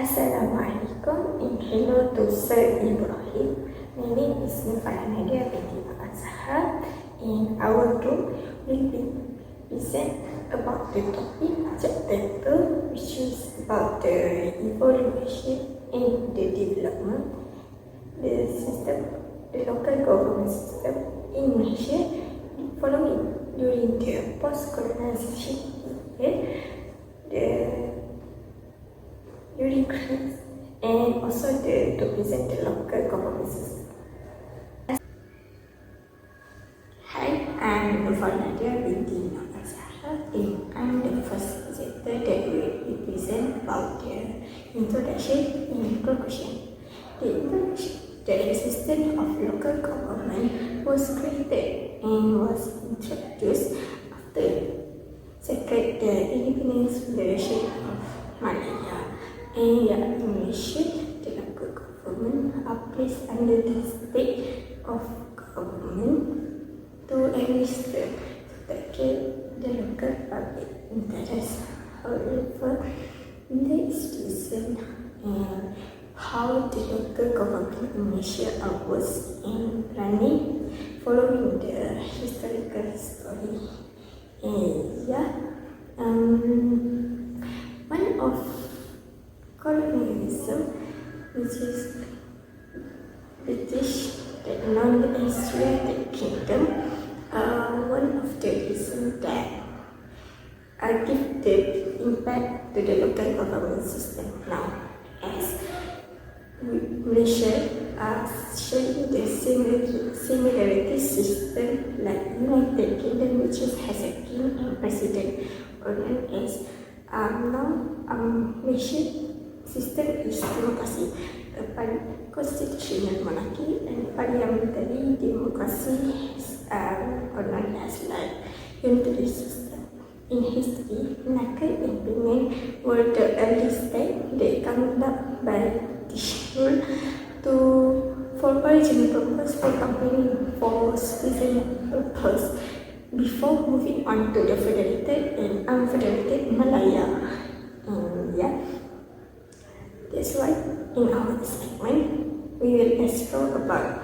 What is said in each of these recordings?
Assalamualaikum and hello to Sir Ibrahim. My name is NORFARAHIDA binti AZHAR, and our group will be present about the topic chapter 2, which is about the evaluation and the development the system, the local government system in Malaysia following during the post-colonization period, during crisis, and also to present the local government system. Hi, I'm NORFARAHIDA binti AZHAR, and I'm the first presenter that will present about the introduction and conclusion. The introduction. The system of local government was created and was introduced after the independence Federation of Malaya. And in Malaysia, the local government are placed under the state of government to administer the local public interest. However, there is reason and how the local government in Malaysia was in running following the historical story. One of colonialism, which is British, known as United Kingdom, one of the reasons that give the impact to the local government system now, as Malaysia are sharing the similarity system like United Kingdom, which has a king and president, or known as Malaysia system is democracy, constitutional monarchy, and parliamentary democracy, or known as like unitary system. In history, Malacca and Penang were the early state that conducted by rule for original purpose for campaigning for citizen purpose before moving on to the federated and unfederated Malaya. That's why in our segment we will explore about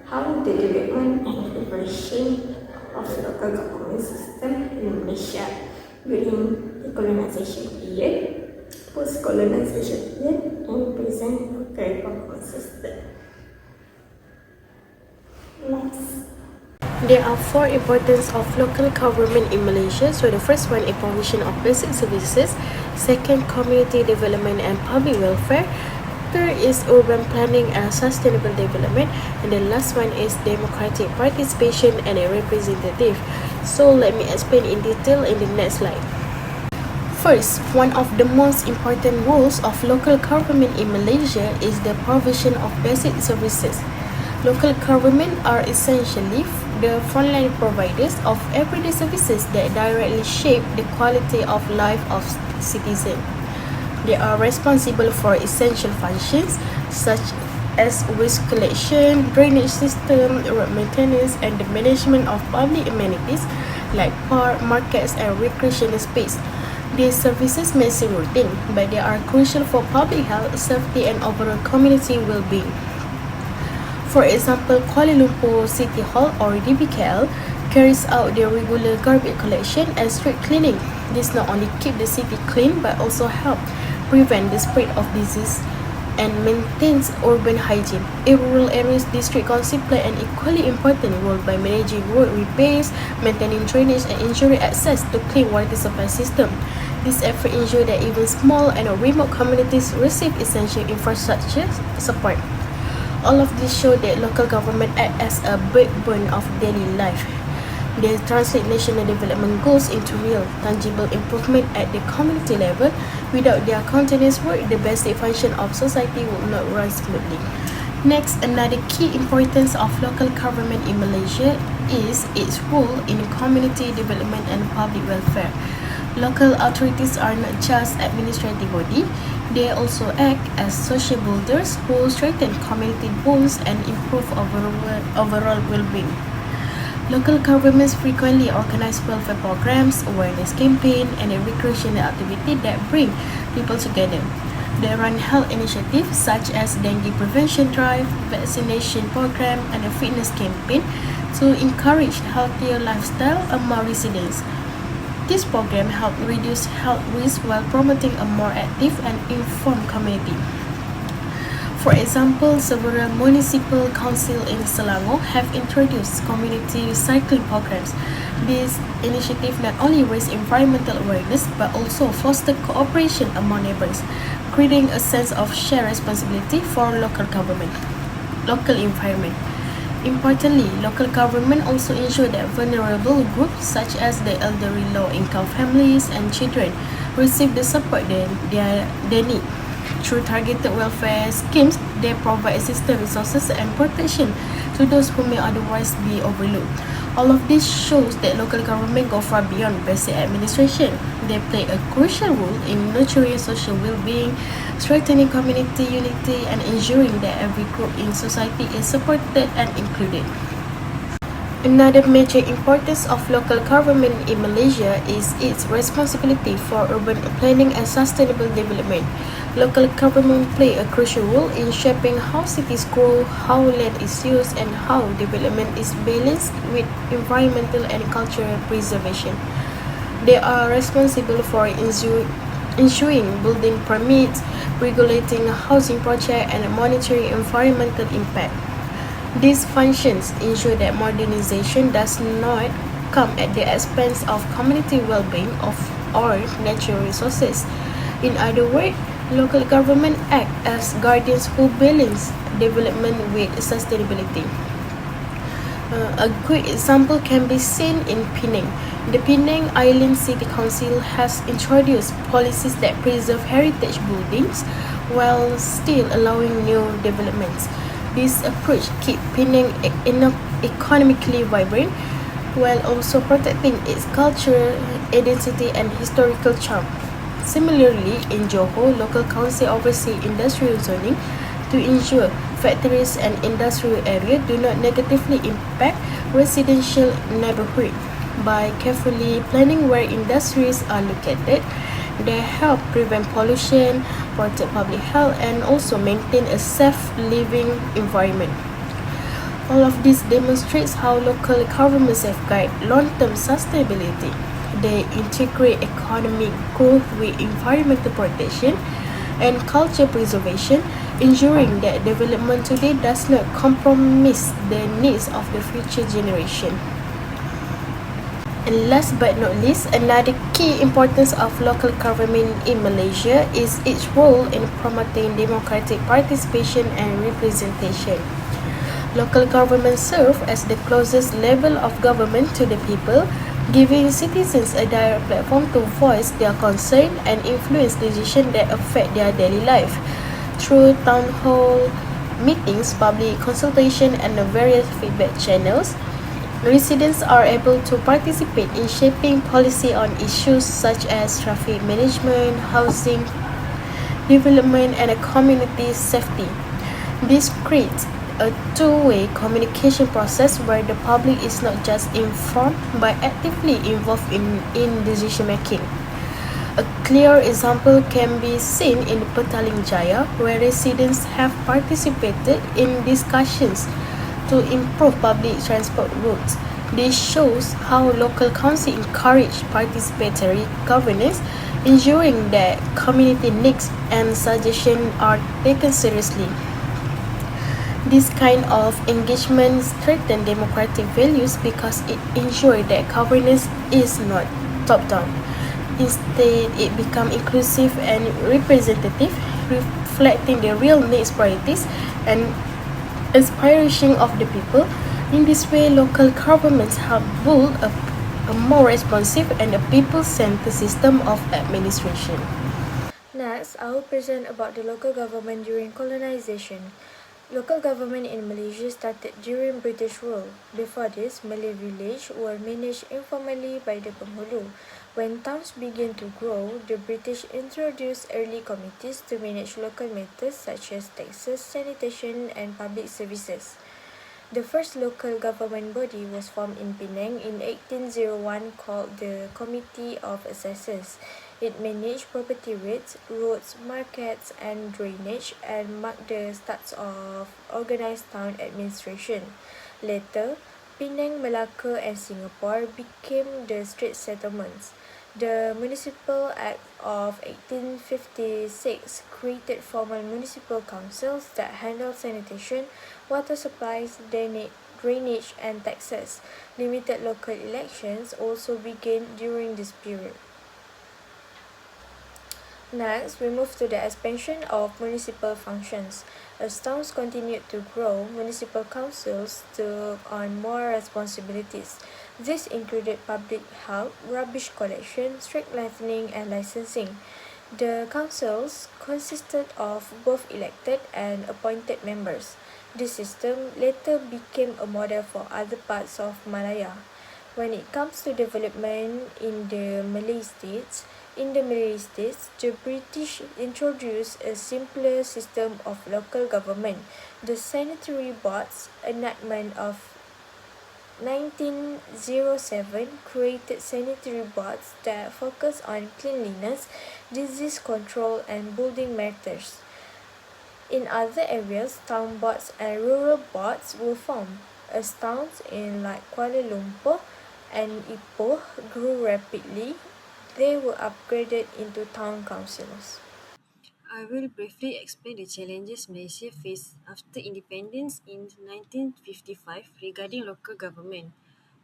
how the development and evolution of local government system in Malaysia during the colonization period, post-colonization period, and present local government system. Next. There are four importance of local government in Malaysia. So the first one is provision of basic services, second community development and public welfare, third is urban planning and sustainable development, and the last one is democratic participation and a representative. So let me explain in detail in the next slide. First, one of the most important roles of local government in Malaysia is the provision of basic services. Local government are essentially the frontline providers of everyday services that directly shape the quality of life of citizens. They are responsible for essential functions such as waste collection, drainage system, road maintenance, and the management of public amenities like park, markets, and recreational space. These services may seem routine, but they are crucial for public health, safety, and overall community well-being. For example, Kuala Lumpur City Hall or DBKL carries out their regular garbage collection and street cleaning. This not only keep the city clean but also help prevent the spread of disease and maintains urban hygiene. In rural areas, district council play an equally important role by managing road repairs, maintaining drainage, and ensuring access to clean water supply system. This effort ensure that even small and remote communities receive essential infrastructure support. All of this show that local government act as a backbone of daily life. They translate national development goals into real, tangible improvement at the community level. Without their continuous work, the basic function of society would not run smoothly. Next, another key importance of local government in Malaysia is its role in community development and public welfare. Local authorities are not just administrative body, they also act as social builders who strengthen community bonds and improve overall well-being. Local governments frequently organize welfare programs, awareness campaign, and recreational activity that bring people together. They run health initiatives such as dengue prevention drive, vaccination program, and a fitness campaign to encourage healthier lifestyle among residents. This program helps reduce health risks while promoting a more active and informed community. For example, several municipal councils in Selangor have introduced community recycling programs. These initiatives not only raise environmental awareness but also foster cooperation among neighbors, creating a sense of shared responsibility for local environment. Importantly, local government also ensure that vulnerable groups such as the elderly, low-income families, and children receive the support they need. Through targeted welfare schemes, they provide assistance, resources, and protection to those who may otherwise be overlooked. All of this shows that local government go far beyond basic administration. They play a crucial role in nurturing social well-being, strengthening community unity, and ensuring that every group in society is supported and included. Another major importance of local government in Malaysia is its responsibility for urban planning and sustainable development. Local government play a crucial role in shaping how cities grow, how land is used, and how development is balanced with environmental and cultural preservation. They are responsible for issuing building permits, regulating housing projects, and monitoring environmental impact. These functions ensure that modernization does not come at the expense of community well-being or natural resources. In other words, local government act as guardians who balance development with sustainability. A good example can be seen in Penang. The Penang Island City Council has introduced policies that preserve heritage buildings while still allowing new developments. This approach keeps Penang economically vibrant while also protecting its cultural identity and historical charm. Similarly, in Johor, local council oversee industrial zoning to ensure factories and industrial areas do not negatively impact residential neighborhood. By carefully planning where industries are located, they help prevent pollution, protect public health, and also maintain a safe living environment. All of this demonstrates how local governments safeguard long-term sustainability. They integrate economic growth with environmental protection and culture preservation, ensuring that development today does not compromise the needs of the future generation. And last but not least, another key importance of local government in Malaysia is its role in promoting democratic participation and representation. Local governments serve as the closest level of government to the people, giving citizens a direct platform to voice their concern and influence decisions that affect their daily life. Through town hall meetings, public consultation, and various feedback channels, residents are able to participate in shaping policy on issues such as traffic management, housing development, and community safety. This creates a two-way communication process where the public is not just informed but actively involved in decision making. A clear example can be seen in Petaling Jaya, where residents have participated in discussions to improve public transport routes. This shows how local council encourage participatory governance, ensuring that community needs and suggestions are taken seriously. This kind of engagement strengthens democratic values because it ensures that governance is not top-down. Instead, it becomes inclusive and representative, reflecting the real needs, priorities, and aspiration of the people. In this way, local governments help build a more responsive and a people-centered system of administration. Next, I will present about the local government during colonization. Local government in Malaysia started during British rule. Before this, Malay villages were managed informally by the penghulu. When towns began to grow, the British introduced early committees to manage local matters such as taxes, sanitation, and public services. The first local government body was formed in Penang in 1801 called the Committee of Assessors. It managed property rates, roads, markets, and drainage, and marked the start of organized town administration. Later, Penang, Malacca, and Singapore became the state settlements. The Municipal Act of 1856 created formal municipal councils that handled sanitation, water supplies, drainage, and taxes. Limited local elections also began during this period. Next, we move to the expansion of municipal functions. As towns continued to grow, municipal councils took on more responsibilities. This included public health, rubbish collection, street lighting, and licensing. The councils consisted of both elected and appointed members. This system later became a model for other parts of Malaya. When it comes to development in the Malay States, the British introduced a simpler system of local government. The sanitary boards enactment of 1907 created sanitary boards that focus on cleanliness, disease control, and building matters. In other areas, town boards and rural boards were formed. As towns in like Kuala Lumpur and Ipoh grew rapidly, they were upgraded into town councils. I will briefly explain the challenges Malaysia faced after independence in 1955 regarding local government.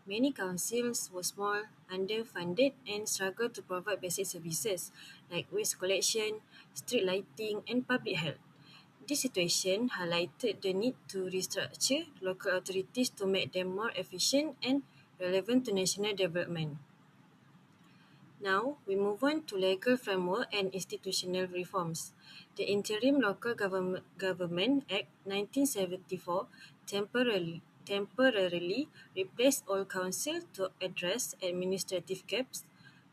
Many councils were small, underfunded, and struggled to provide basic services like waste collection, street lighting, and public health. This situation highlighted the need to restructure local authorities to make them more efficient and relevant to national development. Now, we move on to legal framework and institutional reforms. The Interim Local Government Act 1974 temporarily replaced all council to address administrative gaps,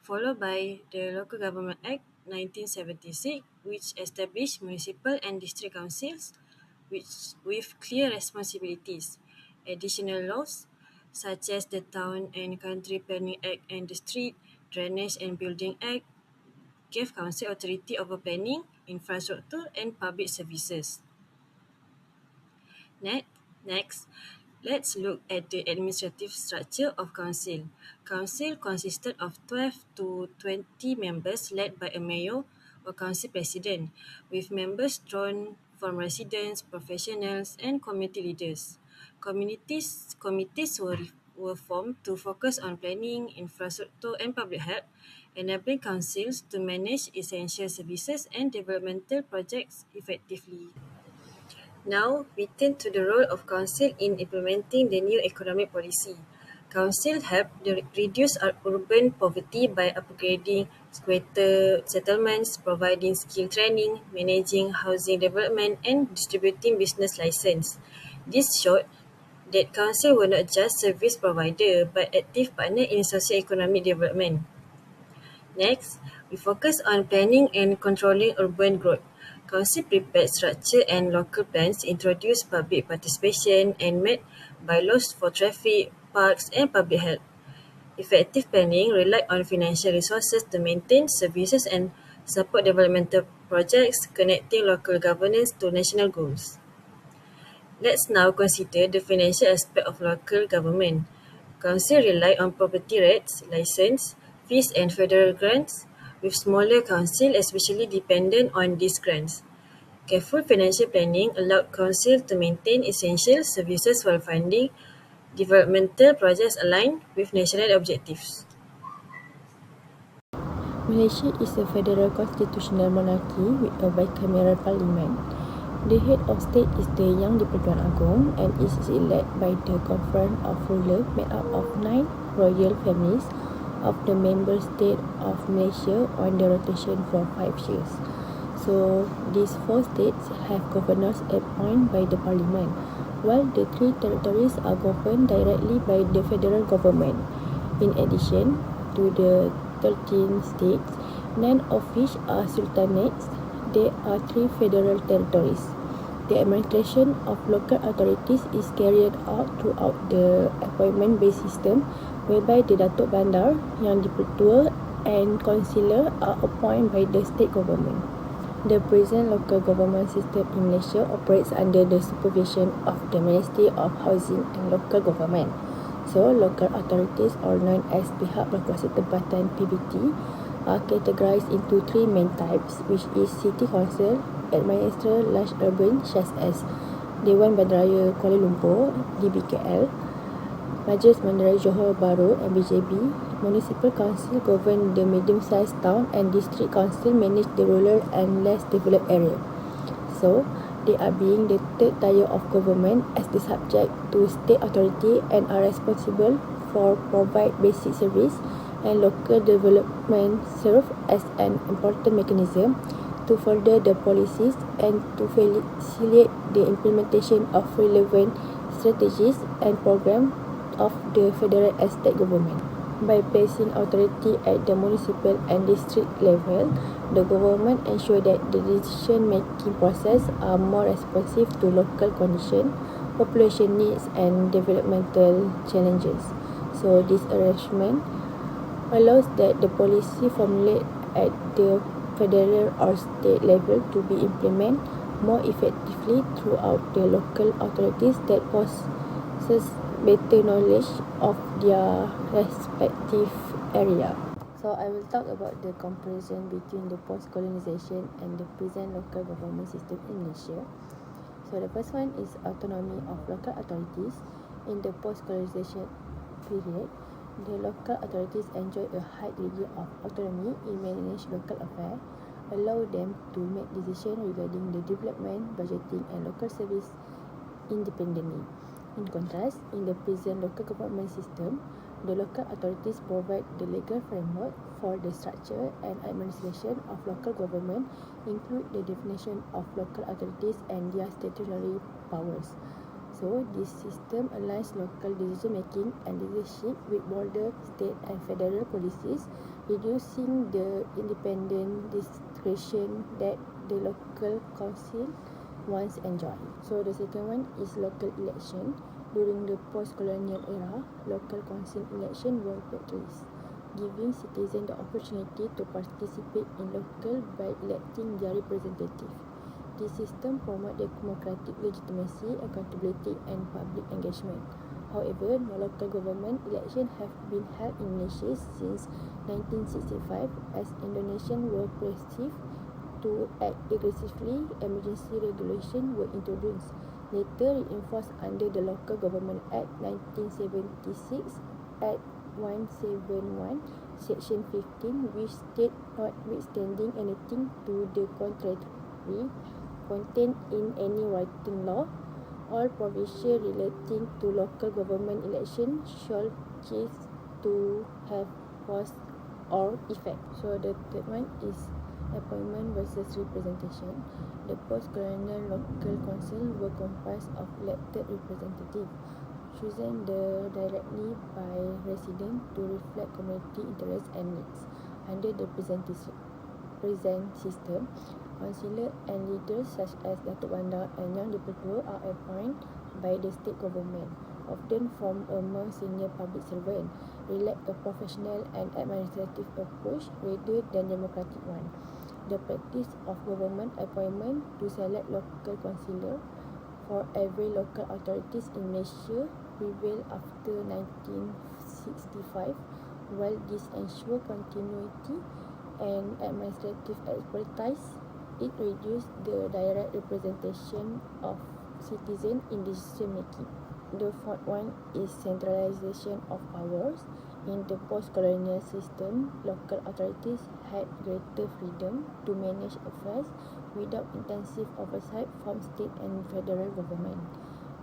followed by the Local Government Act 1976, which established municipal and district councils with clear responsibilities. Additional laws such as the Town and Country Planning Act and the Street, Drainage and Building Act gave council authority over planning, infrastructure and public services. Next, let's look at the administrative structure of council. Council consisted of 12 to 20 members led by a mayor or council president, with members drawn from residents, professionals and community leaders. Committees were formed to focus on planning, infrastructure and public health, enabling councils to manage essential services and developmental projects effectively. Now, we turn to the role of Council in implementing the new economic policy. Council helped reduce urban poverty by upgrading squatter settlements, providing skill training, managing housing development, and distributing business license. This showed that Council were not just service provider but active partner in socio-economic development. Next, we focus on planning and controlling urban growth. Council prepared structure and local plans, introduced public participation and made bylaws for traffic, parks and public health. Effective planning relied on financial resources to maintain services and support developmental projects connecting local governance to national goals. Let's now consider the financial aspect of local government. Council rely on property rates, license, fees and federal grants, with smaller council especially dependent on these grants. Careful financial planning allowed council to maintain essential services while funding developmental projects aligned with national objectives. Malaysia is a federal constitutional monarchy with a bicameral parliament. The head of state is the Yang di-Pertuan Agong and is elected by the Conference of Rulers made up of 9 royal families of the member state of Malaysia on the rotation for 5 years. So these 4 states have governors appointed by the parliament, while the 3 territories are governed directly by the federal government. In addition to the 13 states, 9 of which are sultanates, there are 3 federal territories. The administration of local authorities is carried out throughout the appointment-based system, whereby the Datuk Bandar, Yang di-Pertua and councillor are appointed by the state government. The present local government system in Malaysia operates under the supervision of the Ministry of Housing and Local Government. So, local authorities, or known as pihak berkuasa tempatan (PBT), are categorized into three main types, which is City Council, Administer Large Urban such as Dewan Bandaraya Kuala Lumpur (DBKL), Majlis Bandaraya Johor Bahru (MBJB), Municipal Council govern the medium-sized town, and District Council manage the rural and less developed area. So, they are being the third tier of government as they subject to state authority and are responsible for provide basic service, and local development serve as an important mechanism to further the policies and to facilitate the implementation of relevant strategies and programs of the federal and state government. By placing authority at the municipal and district level, the government ensure that the decision-making process are more responsive to local condition, population needs and developmental challenges. So this arrangement allows that the policy formulated at the federal or state level to be implemented more effectively throughout the local authorities that possess better knowledge of their respective area. So I will talk about the comparison between the post-colonization and the present local government system in Malaysia. So the first one is autonomy of local authorities. In the post-colonization period, the local authorities enjoy a high degree of autonomy in managing local affairs, allow them to make decisions regarding the development, budgeting and local service independently. In contrast, in the present local government system, the local authorities provide the legal framework for the structure and administration of local government, include the definition of local authorities and their statutory powers. So, this system aligns local decision-making and leadership with border, state and federal policies, reducing the independent discretion that the local council once enjoyed. So, the second one is local election. During the post-colonial era, local council election were practiced, giving citizens the opportunity to participate in local by electing their representative. This system promotes democratic legitimacy, accountability and public engagement. However, no local government election have been held in Malaysia since 1965 as Indonesians were perceived to act aggressively. Emergency regulations were introduced, later reinforced under the Local Government Act 1976 Act 171 Section 15, which state notwithstanding anything to the contrary contained in any writing law, all provisions relating to local government election shall cease to have force or effect. So the third one is appointment versus representation. The post-colonial local council were comprised of elected representatives, chosen directly by residents to reflect community interests and needs. Under the present system, councillors and leaders such as Datuk Bandar and Yang di-Pertua are appointed by the state government, often from among senior public servants, reflect a professional and administrative approach rather than democratic one. The practice of government appointment to select local councillor for every local authorities in Malaysia prevailed after 1965. While this ensure continuity and administrative expertise, it reduced the direct representation of citizens in decision making. The fourth one is centralization of powers. In the post-colonial system, local authorities had greater freedom to manage affairs without intensive oversight from state and federal government.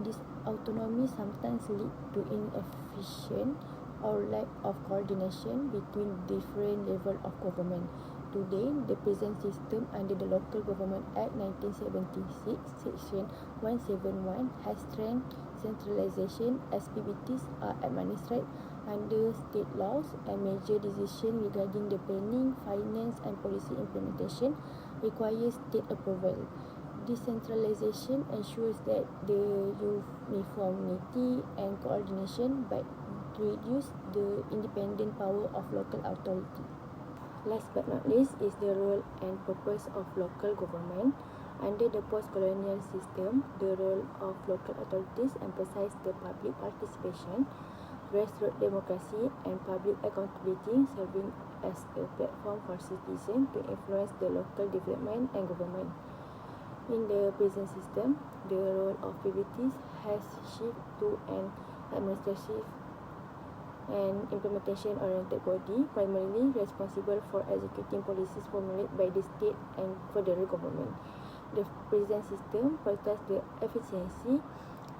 This autonomy sometimes leads to inefficient or lack of coordination between different levels of government. Today, the present system under the Local Government Act 1976, Section 171, has strength centralization as PBTs are administered under state laws and major decisions regarding the planning, finance and policy implementation requires state approval. Decentralization ensures that the uniformity and coordination but reduce the independent power of local authority. Last but not least is the role and purpose of local government. Under the post-colonial system, the role of local authorities emphasized the public participation, grassroots democracy, and public accountability, serving as a platform for citizens to influence the local development and government. In the present system, the role of PBTs has shifted to an administrative and implementation-oriented body, primarily responsible for executing policies formulated by the state and federal government. The present system prioritizes the efficiency.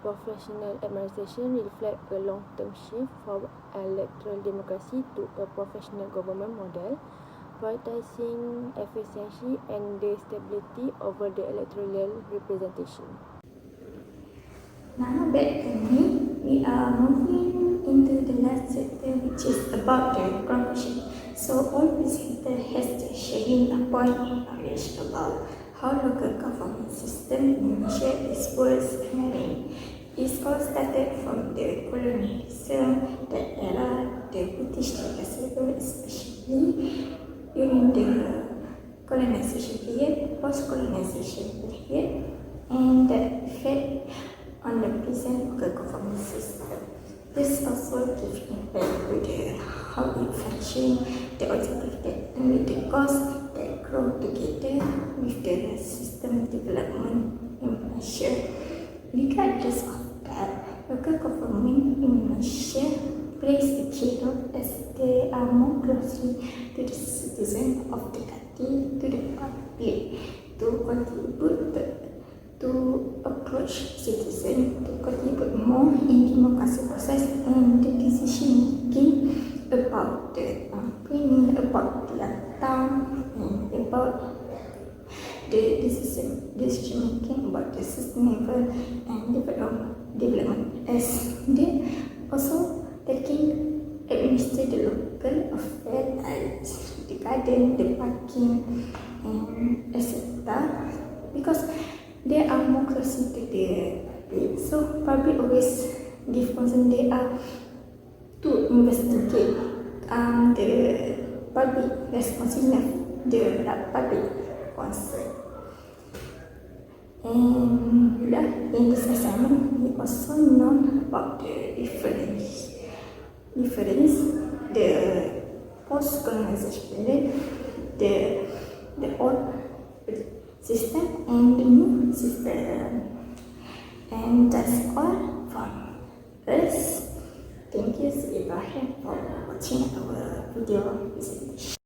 Professional administration reflects a long-term shift from electoral democracy to a professional government model, prioritizing efficiency and the stability over the electoral representation. Now back to me, we are moving into the last chapter, which is about the conclusion. So all presenter has the sharing a point of knowledge about how local government system in Malaysia is working. It all started from the colonialism, the era, the British legacy, especially during the colonization period, post-colonization period, and the effect on the present local government system. This also gives impact to the how it functions, the objective that meet the cost that grow together with the system development in Malaysia. Regardless of that, local government in Malaysia plays a key role as they are more closely to the citizen of the country, to the public, to contribute to approach citizens to contribute more in democracy process and the decision making about the planning, about the town, and about the decision making about the sustainable and development, as they also taking administer the local affairs like the garden, the parking, and etc. Because they are more closer to the public. So public always give concern they are to investigate the public responsiveness, the public concern. And in this assignment, we also know about the difference, the post-colonization period, the old system and the new system. And that's all from us. Thank you, Ibrahim, for watching our video presentation.